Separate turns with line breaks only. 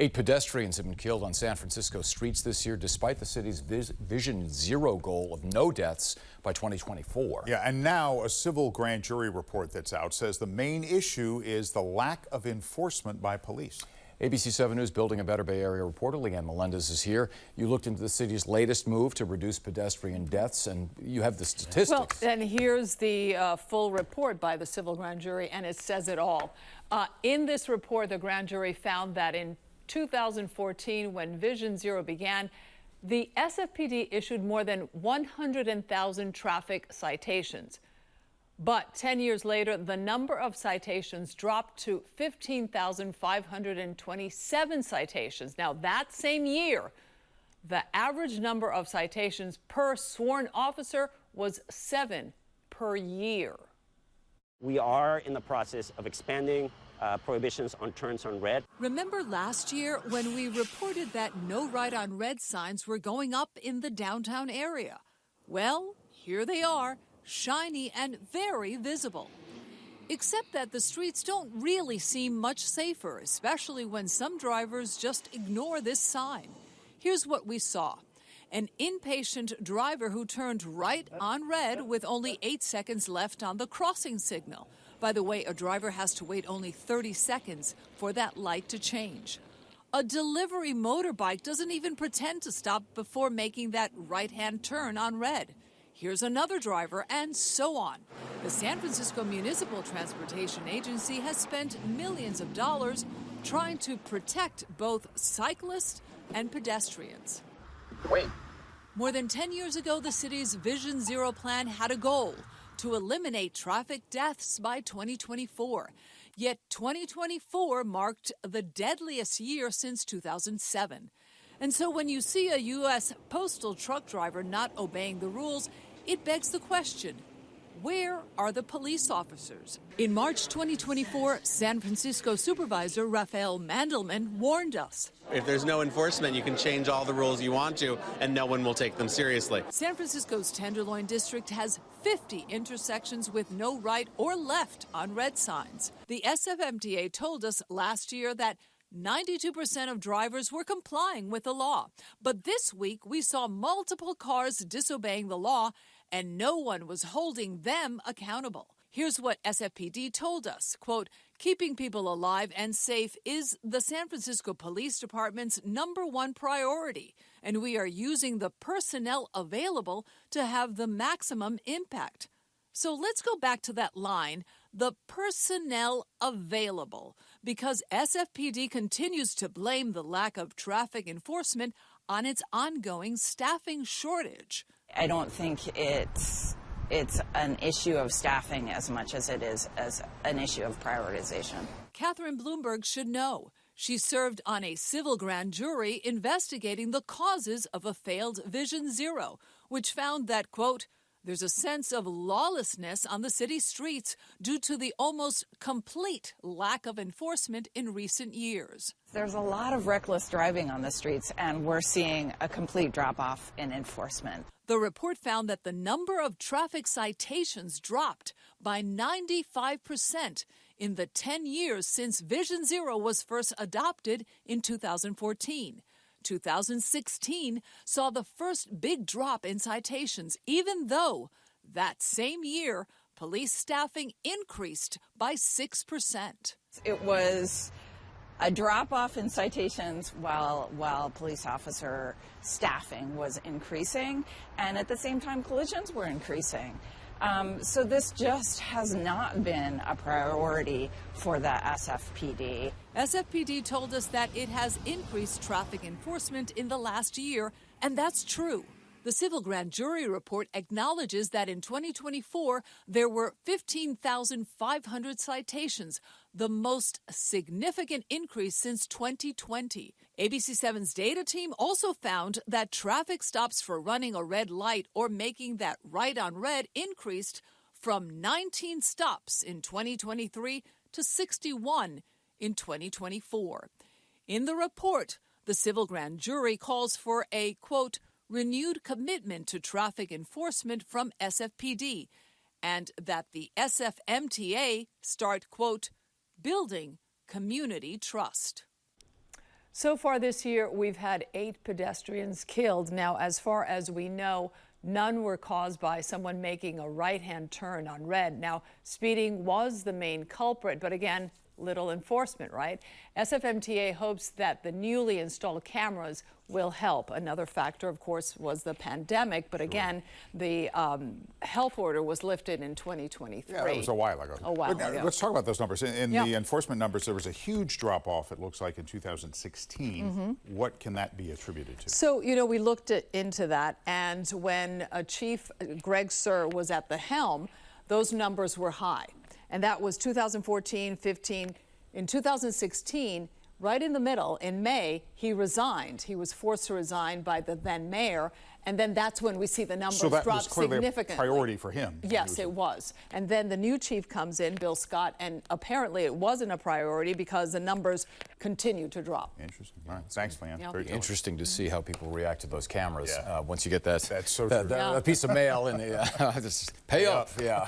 8 pedestrians have been killed on San Francisco streets this year, despite the city's Vision Zero goal of no deaths by 2024.
Yeah, and now a civil grand jury report that's out says the main issue is the lack of enforcement by police.
ABC 7 News Building a Better Bay Area reporter Leanne Melendez is here. You looked into the city's latest move to reduce pedestrian deaths, and you have the statistics.
Well, and here's the full report by the civil grand jury, and it says it all. In this report, the grand jury found that in 2014, when Vision Zero began, the SFPD issued more than 100,000 traffic citations. But 10 years later, the number of citations dropped to 15,527 citations. Now, that same year, the average number of citations per sworn officer was 7 per year.
We are in the process of expanding prohibitions on turns on red.
Remember last year when we reported that no right on red signs were going up in the downtown area? Well, here they are, shiny and very visible. Except that the streets don't really seem much safer, especially when some drivers just ignore this sign. Here's what we saw. An impatient driver who turned right on red with only 8 seconds left on the crossing signal. By the way, a driver has to wait only 30 seconds for that light to change. A delivery motorbike doesn't even pretend to stop before making that right-hand turn on red. Here's another driver, and so on. The San Francisco Municipal Transportation Agency has spent millions of dollars trying to protect both cyclists and pedestrians.
Wait.
More than 10 years ago, the city's Vision Zero plan had a goal to eliminate traffic deaths by 2024. Yet 2024 marked the deadliest year since 2007. And so when you see a U.S. postal truck driver not obeying the rules, it begs the question, where are the police officers? In March 2024, San Francisco Supervisor Rafael Mandelman warned us.
If there's no enforcement, you can change all the rules you want to, and no one will take them seriously.
San Francisco's Tenderloin District has 50 intersections with no right or left on red signs. The SFMTA told us last year that 92% of drivers were complying with the law. But this week, we saw multiple cars disobeying the law, and no one was holding them accountable. Here's what SFPD told us, quote, keeping people alive and safe is the San Francisco Police Department's #1 priority, and we are using the personnel available to have the maximum impact. So let's go back to that line, the personnel available, because SFPD continues to blame the lack of traffic enforcement on its ongoing staffing shortage.
I don't think it's an issue of staffing as much as it is as an issue of prioritization.
Catherine Bloomberg should know. She served on a civil grand jury investigating the causes of a failed Vision Zero, which found that, quote, there's a sense of lawlessness on the city streets due to the almost complete lack of enforcement in recent years.
There's a lot of reckless driving on the streets, and we're seeing a complete drop-off in enforcement.
The report found that the number of traffic citations dropped by 95% in the 10 years since Vision Zero was first adopted in 2014. 2016 saw the first big drop in citations, even though that same year, police staffing increased by 6%.
It was a drop-off in citations while police officer staffing was increasing, and at the same time, collisions were increasing. So this just has not been a priority for the SFPD.
SFPD told us that it has increased traffic enforcement in the last year, and that's true. The civil grand jury report acknowledges that in 2024, there were 15,500 citations, the most significant increase since 2020. ABC 7's data team also found that traffic stops for running a red light or making that right on red increased from 19 stops in 2023 to 61 in 2024. In the report, the civil grand jury calls for a, quote, renewed commitment to traffic enforcement from SFPD, and that the SFMTA start, quote, building community trust.
So far this year, we've had 8 pedestrians killed. Now, as far as we know, none were caused by someone making a right-hand turn on red. Now, speeding was the main culprit, but again, little enforcement, right? SFMTA hopes that the newly installed cameras will help. Another factor, of course, was the pandemic, but again, the health order was lifted in 2023.
Yeah, that was a while ago.
ago.
Let's talk about those numbers. In
Yeah.
the enforcement numbers, there was a huge drop-off, it looks like, in 2016. What can that be attributed to?
So, you know, we looked into that, and when Chief Greg Sir was at the helm, those numbers were high. And that was 2014, 15. In 2016, right in the middle, in May, he resigned. He was forced to resign by the then mayor. And then that's when we see the numbers
So that
drop
was clearly a
significantly.
priority for him.
Yes, it was. And then the new chief comes in, Bill Scott, and apparently it wasn't a priority because the numbers continue to drop.
Interesting. All right. Thanks, Leanne.
Yeah.
Very
Interesting to see how people react to those cameras
Yeah.
once you get that,
That's so
that,
true.
that piece of mail and just pay up. Yeah.